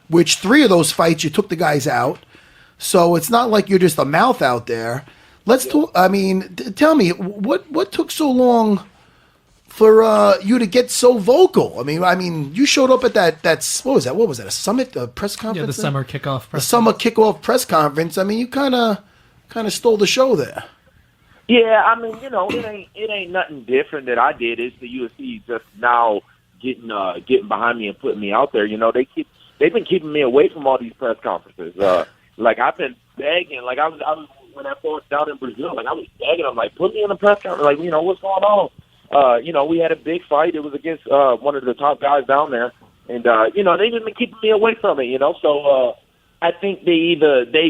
which 3 of those fights you took the guys out. So it's not like you're just a mouth out there. Let's talk. I mean, tell me what took so long for you to get so vocal. I mean, you showed up at that what was that? What was that? A summit, a press conference? Yeah, the Summer Kickoff. The Summer Kickoff press conference. I mean, you kind of stole the show there. Yeah, I mean, it ain't nothing different that I did. It's the UFC just now getting behind me and putting me out there. They've been keeping me away from all these press conferences. Like I've been begging. Like I was when I fought down in Brazil. Like I was begging them, like put me in a press conference. Like what's going on? We had a big fight. It was against one of the top guys down there, and they've been keeping me away from it. So I think they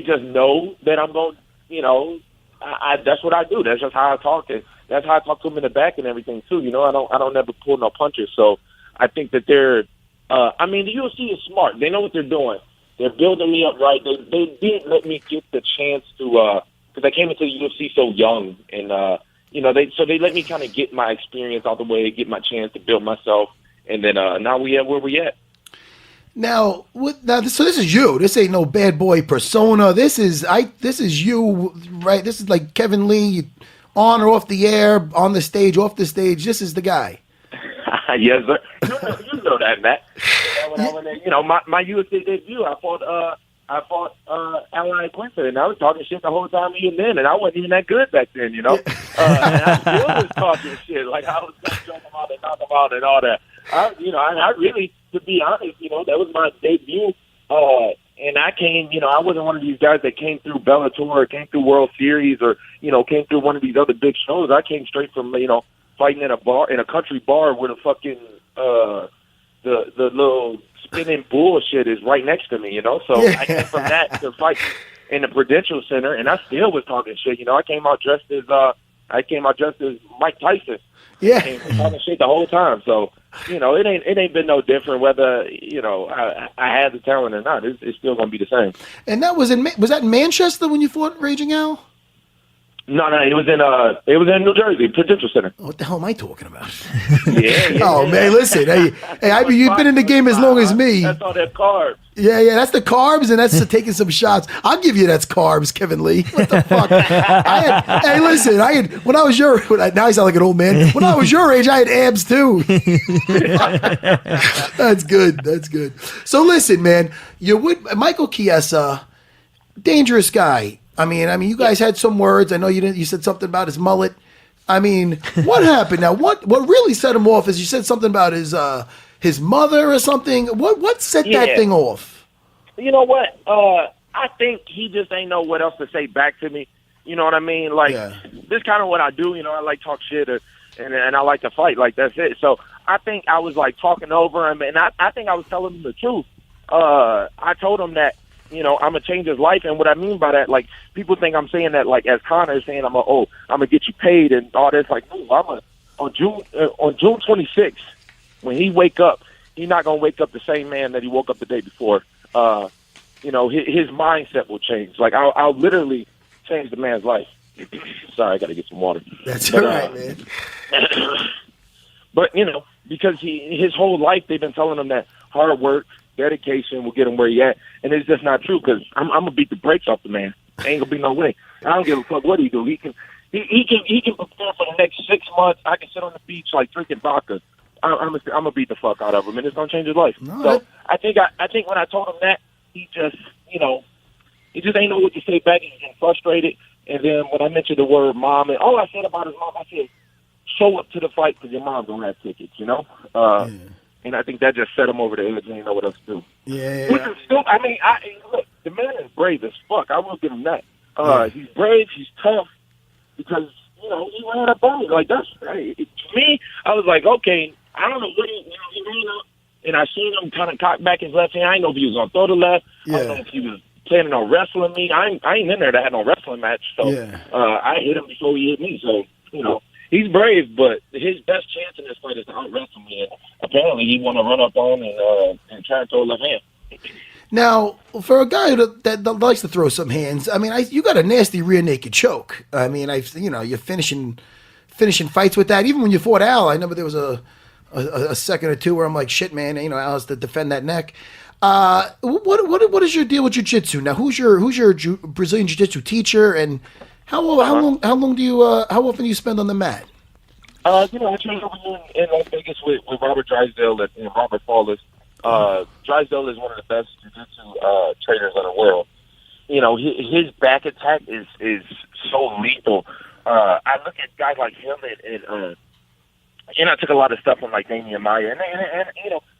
just know that I'm going. That's what I do. That's just how I talk. That's how I talk to them in the back and everything too. I don't ever pull no punches. So I think that they're. The UFC is smart. They know what they're doing. They're building me up right. They didn't let me get the chance to because I came into the UFC so young, and they let me kind of get my experience out the way, get my chance to build myself, and then now we at where we at. So this is you. This ain't no bad boy persona. This is you, right? This is like Kevin Lee, on or off the air, on the stage, off the stage. This is the guy. Yes, sir. You know that, Matt. My UFC debut, I fought Ally Quinton, and I was talking shit the whole time even then, and I wasn't even that good back then, and I still was talking shit. Like I was going to jump him out and knock him out and all that. I really, to be honest, that was my debut. And I came, I wasn't one of these guys that came through Bellator or came through World Series or, came through one of these other big shows. I came straight from, fighting in a country bar where the fucking, the little spinning bullshit is right next to me, So yeah. I came from that to fight in the Prudential Center, and I still was talking shit. I came out dressed as Mike Tyson. Yeah, I came talking shit the whole time. So it ain't been no different whether I had the talent or not. It's still gonna be the same. And that was that in Manchester when you fought Raging Al? No, it was in New Jersey, Prudential Center. What the hell am I talking about? Yeah. Oh man, listen, hey, I mean you've been in the game as long as me. That's all that carbs. Yeah, that's the carbs, and that's taking some shots. I'll give you that's carbs, Kevin Lee. What the fuck? When I was now I sound like an old man. When I was your age, I had abs too. That's good. So listen, man, Michael Chiesa, dangerous guy. I mean, you guys had some words. I know you didn't. You said something about his mullet. I mean, what happened now? What really set him off is you said something about his mother or something. What set that thing off? You know what? I think he just ain't know what else to say back to me. You know what I mean? Like this kind of what I do. I like talk shit and I like to fight. Like that's it. So I think I was like talking over him, and I think I was telling him the truth. I told him that. I'm gonna change his life, and what I mean by that, like people think I'm saying that, like as Conor is saying, I'm gonna get you paid and all this. Like, no, on June 26th, when he wake up, he's not gonna wake up the same man that he woke up the day before. His mindset will change. Like I'll literally change the man's life. Sorry, I gotta get some water. That's all right, man. But because his whole life they've been telling him that hard work, dedication will get him where he at, and it's just not true. Because I'm gonna beat the brakes off the man. Ain't gonna be no way. I don't give a fuck what he do. He can prepare for the next 6 months. I can sit on the beach like drinking vodka. I'm gonna beat the fuck out of him, and it's gonna change his life. No, so I think when I told him that, he just he ain't know what to say back. He's getting frustrated. And then when I mentioned the word mom, and all I said about his mom, I said, show up to the fight because your mom don't have tickets. And I think that just set him over the edge. He didn't know what else to do. Yeah. Which is still, look, the man is brave as fuck. I will give him that. He's brave. He's tough because, he ran a body. Like, that's right. To me, I was like, okay, I don't know what he ran up. And I seen him kind of cock back his left hand. I didn't know if he was going to throw the left. Yeah. I don't know if he was planning on wrestling me. I ain't in there to have no wrestling match. So I hit him before he hit me. So, he's brave, but his best chance in this fight is to out-wrestle me. And apparently, he want to run up on and try to throw a left hand. Now, for a guy that likes to throw some hands, I mean, you got a nasty rear naked choke. I mean, you're finishing fights with that. Even when you fought Al, I remember there was a second or two where I'm like, shit, man, Al has to defend that neck. What is your deal with Jiu Jitsu now? Who's your Brazilian Jiu Jitsu teacher, and how often do you spend on the mat? I trained over here in Las Vegas with Robert Drysdale and Robert Fawless. Drysdale is one of the best jiu-jitsu trainers in the world. His back attack is so lethal. I look at guys like him and I took a lot of stuff from like Damian Maya, and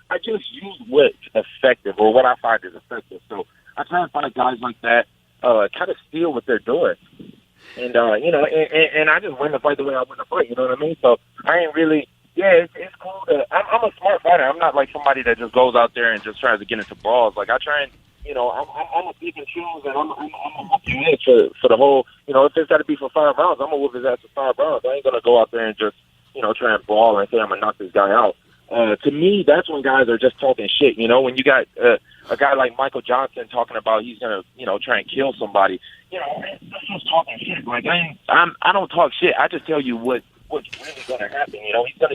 I just use what's effective or what I find is effective. So I try and find guys like that, kind of steal what they're doing. And, and I just win the fight the way I win the fight, you know what I mean? So I ain't really, it's cool. I'm a smart fighter. I'm not like somebody that just goes out there and just tries to get into brawls. Like I try and, I'm a pick and choose, and I'm a whoop you in for the whole, if it's got to be for 5 rounds, I'm going to whoop his ass for 5 rounds. I ain't going to go out there and just, try and brawl and say I'm going to knock this guy out. To me, that's when guys are just talking shit. When you got a guy like Michael Johnson talking about he's gonna, try and kill somebody. That's just talking shit. Like I don't talk shit. I just tell you what's really gonna happen.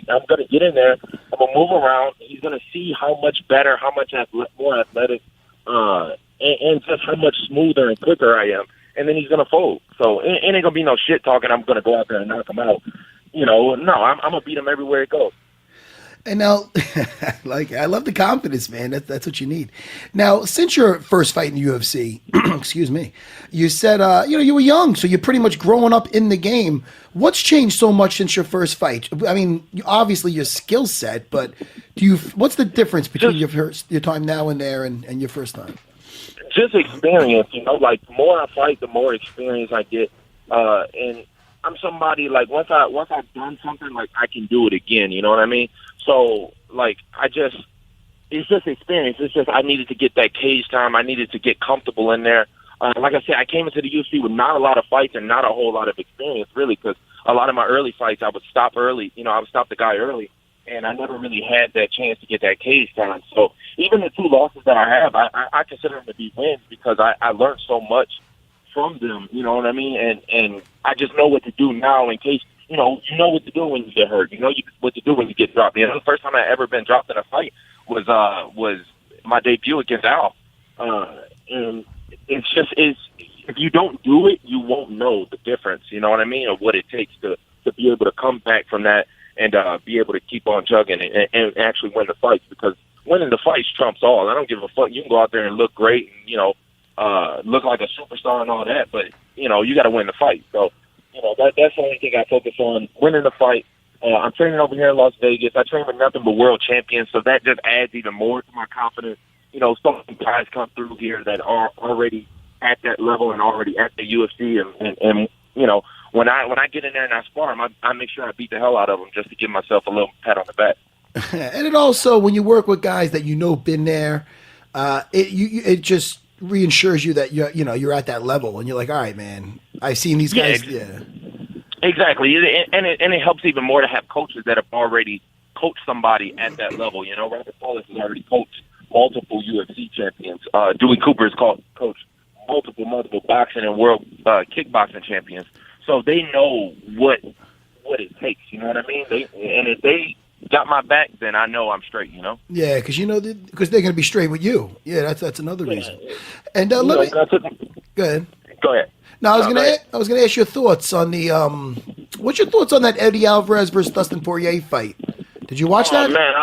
I'm gonna get in there. I'm gonna move around. He's gonna see how much better, how much more athletic, and just how much smoother and quicker I am. And then he's gonna fold. So it ain't gonna be no shit talking. I'm gonna go out there and knock him out. No, I'm gonna beat him everywhere it goes. And now, I love the confidence, man. That's what you need. Now, since your first fight in the UFC, excuse me, you said, you were young, so you're pretty much growing up in the game. What's changed so much since your first fight? I mean, obviously your skill set, but what's the difference between your time now and there and your first time? Just experience, like the more I fight, the more experience I get. And I'm somebody, like, once I've done something, like, I can do it again, you know what I mean? So, like, it's just experience. It's just I needed to get that cage time. I needed to get comfortable in there. Like I said, I came into the UFC with not a lot of fights and not a whole lot of experience, really, because a lot of my early fights, I would stop early. I would stop the guy early, and I never really had that chance to get that cage time. So even the 2 losses that I have, I consider them to be wins because I learned so much from them, you know what I mean? And I just know what to do now in case, you know what to do when you get hurt. You know what to do when you get dropped. The first time I ever been dropped in a fight was my debut against Al. And it's if you don't do it, you won't know the difference, you know what I mean, of what it takes to be able to come back from that and be able to keep on chugging and actually win the fights, because winning the fights trumps all. I don't give a fuck. You can go out there and look great and, look like a superstar and all that, but, you got to win the fight. So, that's the only thing I focus on, winning the fight. I'm training over here in Las Vegas. I train with nothing but world champions, so that just adds even more to my confidence. Some guys come through here that are already at that level and already at the UFC, and when I get in there and I spar them, I make sure I beat the hell out of them just to give myself a little pat on the back. And it also, when you work with guys that been there, it just reassures you that you're at that level, and you're like, all right, man, I've seen these guys. Yeah. Exactly, and it helps even more to have coaches that have already coached somebody at that level. Robert Paulus has already coached multiple UFC champions. Dewey Cooper has coached multiple boxing and world kickboxing champions. So they know what it takes. You know what I mean? If they got my back, then I know I'm straight. Yeah, because because they're gonna be straight with you. Yeah, that's another reason. And go ahead. Go ahead. Now I was gonna ask your thoughts on the what's your thoughts on that Eddie Alvarez versus Dustin Poirier fight? Did you watch that? Man,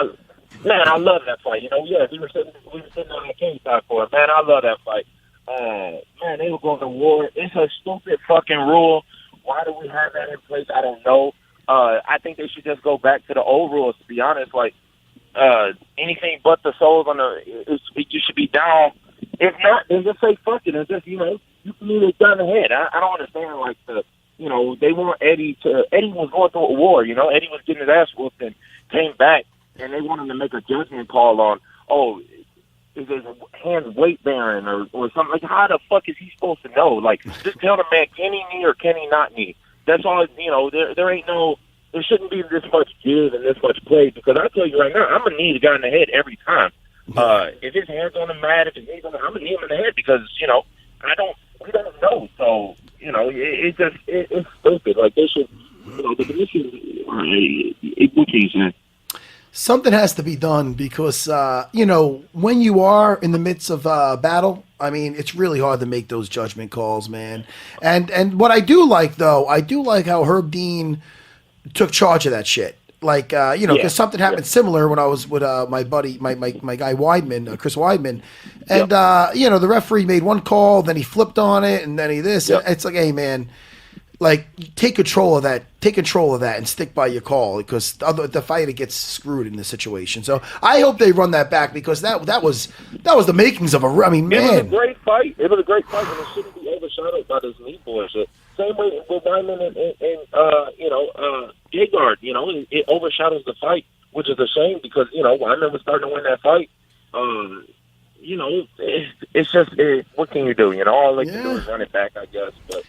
I love that fight. We were sitting on the king side for it. Man, I love that fight. Man, they were going to war. It's a stupid fucking rule. Why do we have that in place? I don't know. I think they should just go back to the old rules, to be honest. Like, anything but the souls you should be down. If not, then just say fuck it and just, you can either down the head. I don't understand, like, they want Eddie was going through a war, Eddie was getting his ass whooped and came back, and they want him to make a judgment call on, is his hands weight bearing or something? Like, how the fuck is he supposed to know? Like, just tell the man, can he knee or can he not knee? That's all, there shouldn't be this much give and this much play, because I tell you right now, I'm going to knee the guy in the head every time. If his hand's on the mat, if his knee's on the, I'm going to knee him in the head, because, we don't know. So, it's stupid. Like, they should, the commission, what can you say? Something has to be done because, when you are in the midst of battle, I mean, it's really hard to make those judgment calls, man. And what I do like, though, I do like how Herb Dean took charge of that shit. Like, because something happened similar when I was with my buddy, my guy Weidman, Chris Weidman. And, the referee made one call, then he flipped on it, and then he this. Yep. It's like, hey, man, like, take control of that. Take control of that and stick by your call because the fighter gets screwed in this situation. So I hope they run that back because that was the makings of a. I mean, man, it was a great fight. It was a great fight, and it shouldn't be overshadowed by this knee bullshit. Same way with Weidman and Gegard. It overshadows the fight, which is a shame because Weidman was starting to win that fight. It's just what can you do? All they can do is run it back, I guess, but.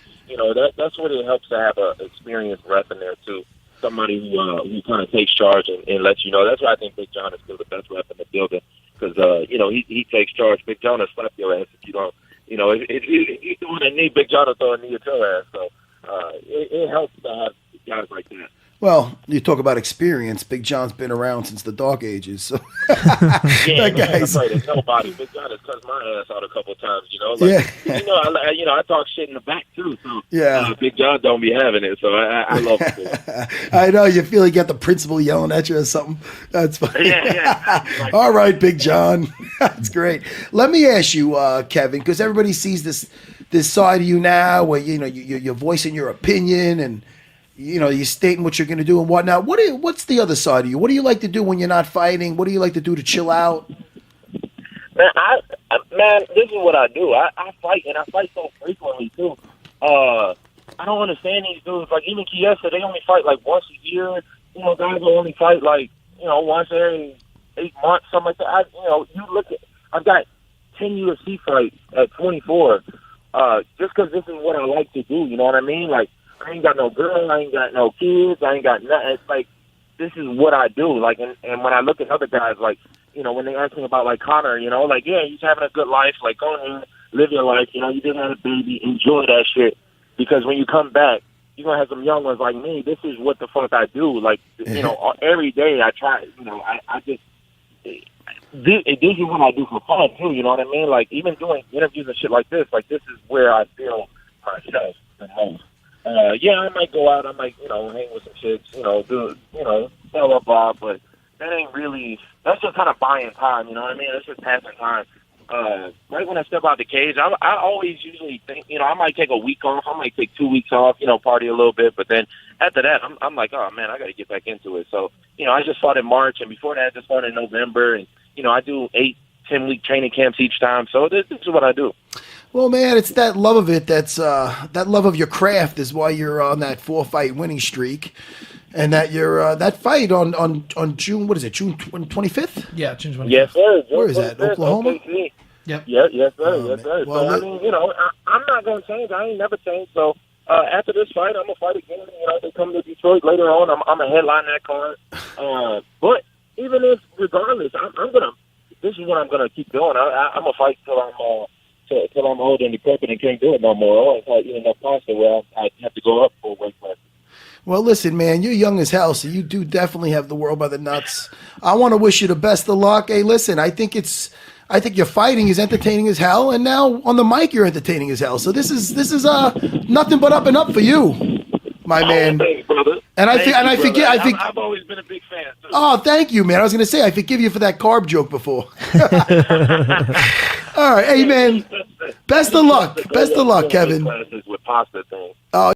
That's what it helps to have an experienced ref in there too. Somebody who kind of takes charge and lets you know. That's why I think Big John is still the best ref in the building because he takes charge. Big John will slap your ass if you don't. If you're doing a knee, Big John will throw a knee at your ass. So it helps to have guys like that. Well, you talk about experience. Big John's been around since the Dark Ages. So that guy's nobody. Big John has cussed my ass out a couple of times. I talk shit in the back too. So Big John don't be having it. So I love it. I know you feel like you got the principal yelling at you or something. That's funny. Yeah. All right, Big John. That's great. Let me ask you, Kevin, because everybody sees this side of you now, where you're voicing your opinion and. You're stating what you're going to do and whatnot. What's the other side of you? What do you like to do when you're not fighting? What do you like to do to chill out? Man, this is what I do. I fight, and I fight so frequently, too. I don't understand these dudes. Like, even Chiesa, they only fight, like, once a year. Guys will only fight, like, once every 8 months, something like that. You look at – I've got 10 UFC fights at 24 just because this is what I like to do. You know what I mean? Like, I ain't got no girl, I ain't got no kids, I ain't got nothing. It's like, this is what I do. Like, and when I look at other guys, like, when they ask me about, like, Conor, like, yeah, he's having a good life. Like, go ahead, live your life. You just had a baby. Enjoy that shit. Because when you come back, you're going to have some young ones like me. This is what the fuck I do. Like, every day I try, I just, this is what I do for fun, too. You know what I mean? Like, even doing interviews and shit like this is where I feel myself the most. I might go out, I might, hang with some chicks, do, blah, blah, but that ain't really, that's just kind of buying time, you know what I mean? That's just passing time. Right when I step out the cage, I always usually think, I might take a week off, I might take 2 weeks off, party a little bit, but then after that, I'm like, oh man, I got to get back into it. So, I just fought in March, and before that, I just fought in November, and, I do 8-10 week training camps each time, so this is what I do. Well, man, it's that love of it. That's that love of your craft is why you're on that 4-fight winning streak, and that you're that fight on June. What is it? June 25th? Yeah, June 25th. Yes, sir. Where is that? Oklahoma. OKC. Yep. Yeah, yes, sir. Yes, sir. Well, so I mean, I'm not gonna change. I ain't never changed. So after this fight, I'm gonna fight again. They come to Detroit later on. I'm a headline that card. But even if, regardless, I'm gonna. This is what I'm gonna keep doing. I'm gonna fight till I'm old and decrepit and can't do it no more. Or even enough pasta where I have to go up for weight class. Well, listen, man, you're young as hell, so you do definitely have the world by the nuts. I want to wish you the best of luck. Hey, listen, I think your fighting is entertaining as hell, and now on the mic you're entertaining as hell. So this is nothing but up and up for you, my man. Thanks, brother. And I forget. I've always been a big fan too. Oh, thank you, man. I was going to say I forgive you for that carb joke before. All right, hey, man. Best of luck. Best of luck, Kevin. With pasta things. Oh.